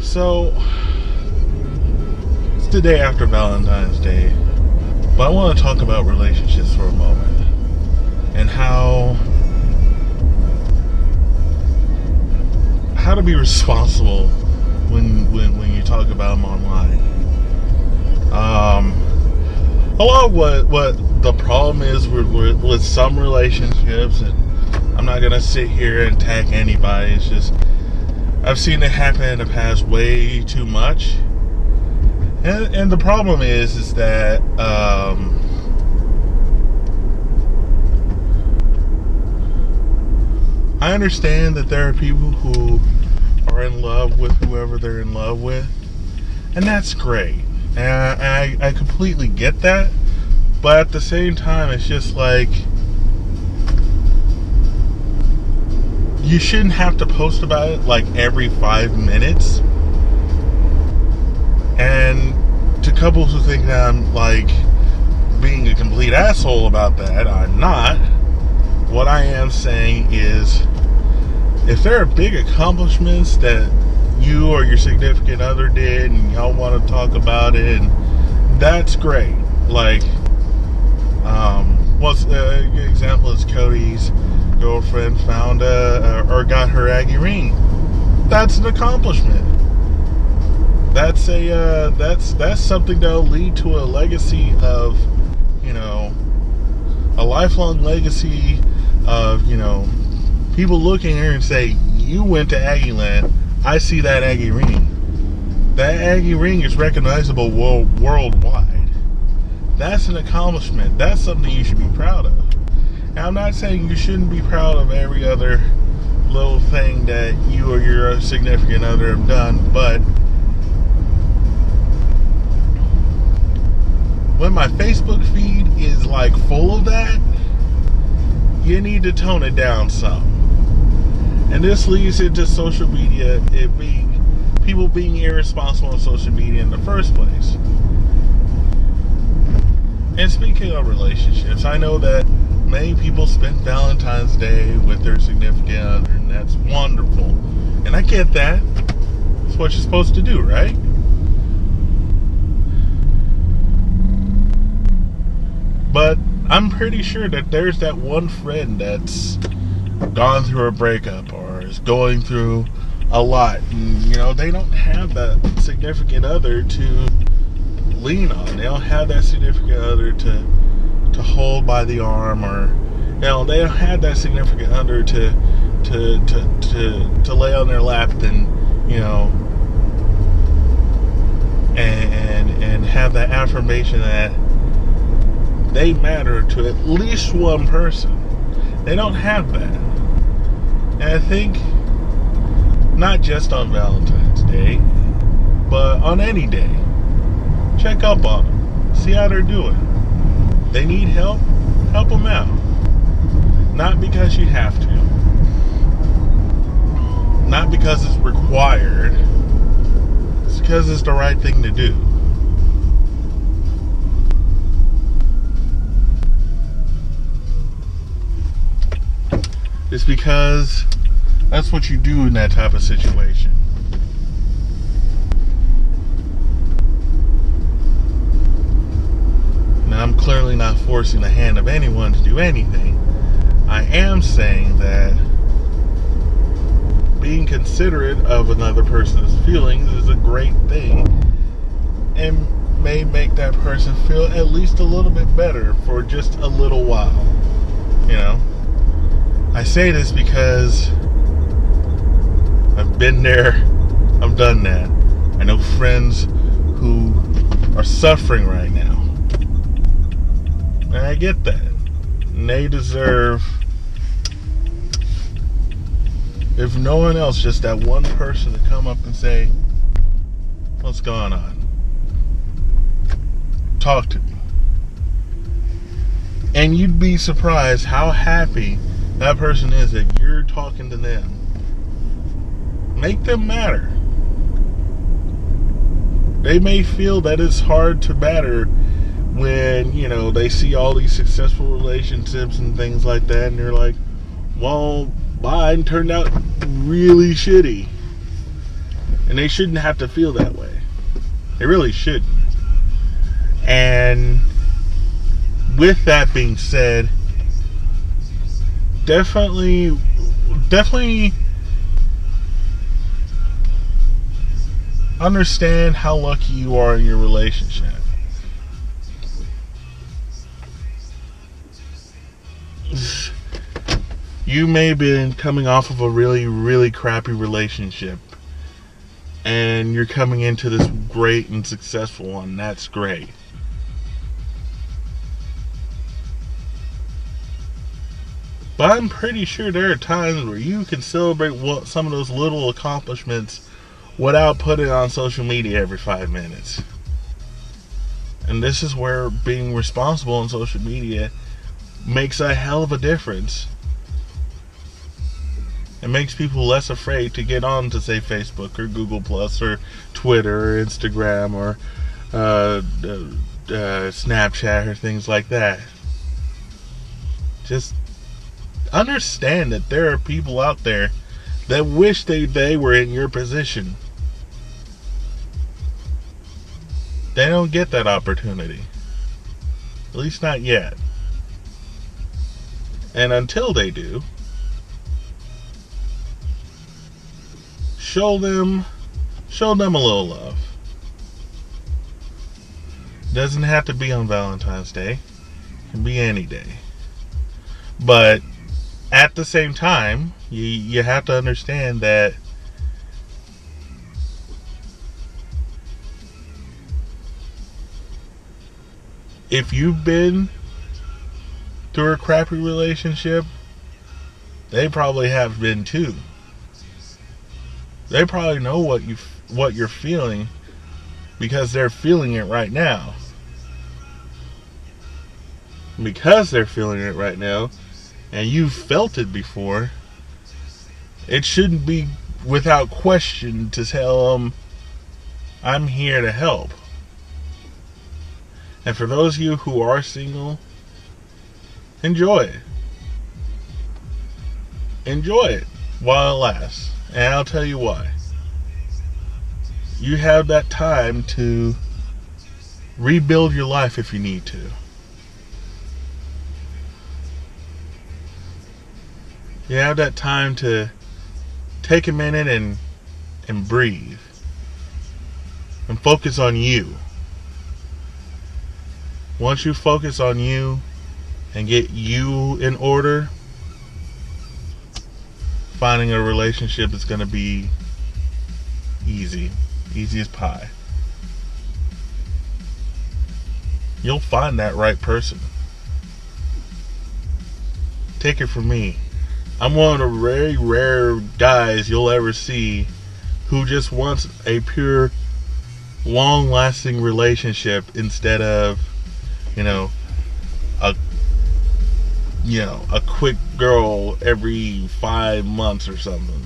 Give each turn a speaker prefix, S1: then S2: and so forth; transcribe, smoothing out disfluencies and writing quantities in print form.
S1: So, it's the day after Valentine's Day, but I want to talk about relationships for a moment and how to be responsible when you talk about them online. A lot of what the problem is with some relationships, and I'm not gonna sit here and attack anybody. It's just I've seen it happen in the past way too much, and the problem is that I understand that there are people who are in love with whoever they're in love with, and that's great, and I completely get that, but at the same time, it's just like, you shouldn't have to post about it like every 5 minutes. And to couples who think that I'm like being a complete asshole about that, I'm not. What I am saying is, if there are big accomplishments that you or your significant other did and y'all want to talk about it, and that's great. Like, a good example is Cody's girlfriend found or got her Aggie ring. That's an accomplishment. That's that's something that'll lead to a legacy of, a lifelong legacy of, people looking at her and say, you went to Aggie Land, I see that Aggie ring. That Aggie ring is recognizable worldwide. That's an accomplishment. That's something you should be proud of. And I'm not saying you shouldn't be proud of every other little thing that you or your significant other have done, but when my Facebook feed is like full of that, you need to tone it down some. And this leads into social media, people being irresponsible on social media in the first place. And speaking of relationships, I know that many people spend Valentine's Day with their significant other, and that's wonderful. And I get that. It's what you're supposed to do, right? But I'm pretty sure that there's that one friend that's gone through a breakup or is going through a lot, and they don't have that significant other to lean on. They don't have that significant other to hold by the arm, or they don't have that significant other to lay on their lap and and have that affirmation that they matter to at least one person. They don't have that. And I think not just on Valentine's Day, but on any day, check up on them, see how they're doing. They need help, help them out. Not because you have to, not because it's required, it's because it's the right thing to do. It's because that's what you do in that type of situation. Now, I'm clearly not forcing the hand of anyone to do anything. I am saying that being considerate of another person's feelings is a great thing and may make that person feel at least a little bit better for just a little while. I say this because I've been there, I've done that. I know friends who are suffering right now. And I get that. And they deserve, if no one else, just that one person to come up and say, what's going on? Talk to me. And you'd be surprised how happy that person is that you're talking to them. Make them matter. They may feel that it's hard to matter when, they see all these successful relationships and things like that, and they're like, well, mine turned out really shitty. And they shouldn't have to feel that way. They really shouldn't. And with that being said, definitely understand how lucky you are in your relationship. You may have been coming off of a really, really crappy relationship, and you're coming into this great and successful one. That's great. But I'm pretty sure there are times where you can celebrate some of those little accomplishments without putting it on social media every 5 minutes. And this is where being responsible on social media makes a hell of a difference. It makes people less afraid to get on to, say, Facebook or Google Plus or Twitter or Instagram or Snapchat or things like that. Just understand that there are people out there that wish they were in your position. They don't get that opportunity. At least not yet. And until they do, show them a little love. Doesn't have to be on Valentine's Day. It can be any day. But at the same time, you have to understand that if you've been through a crappy relationship, they probably have been too. They probably know what you're feeling because they're feeling it right now. Because they're feeling it right now, and you've felt it before, it shouldn't be without question to tell them, I'm here to help. And for those of you who are single, enjoy it. Enjoy it while it lasts. And I'll tell you why. You have that time to rebuild your life if you need to. You have that time to take a minute and breathe. And focus on you. Once you focus on you and get you in order, finding a relationship is going to be easy. Easy as pie. You'll find that right person. Take it from me. I'm one of the very rare guys you'll ever see who just wants a pure, long-lasting relationship instead of, a quick girl every 5 months or something.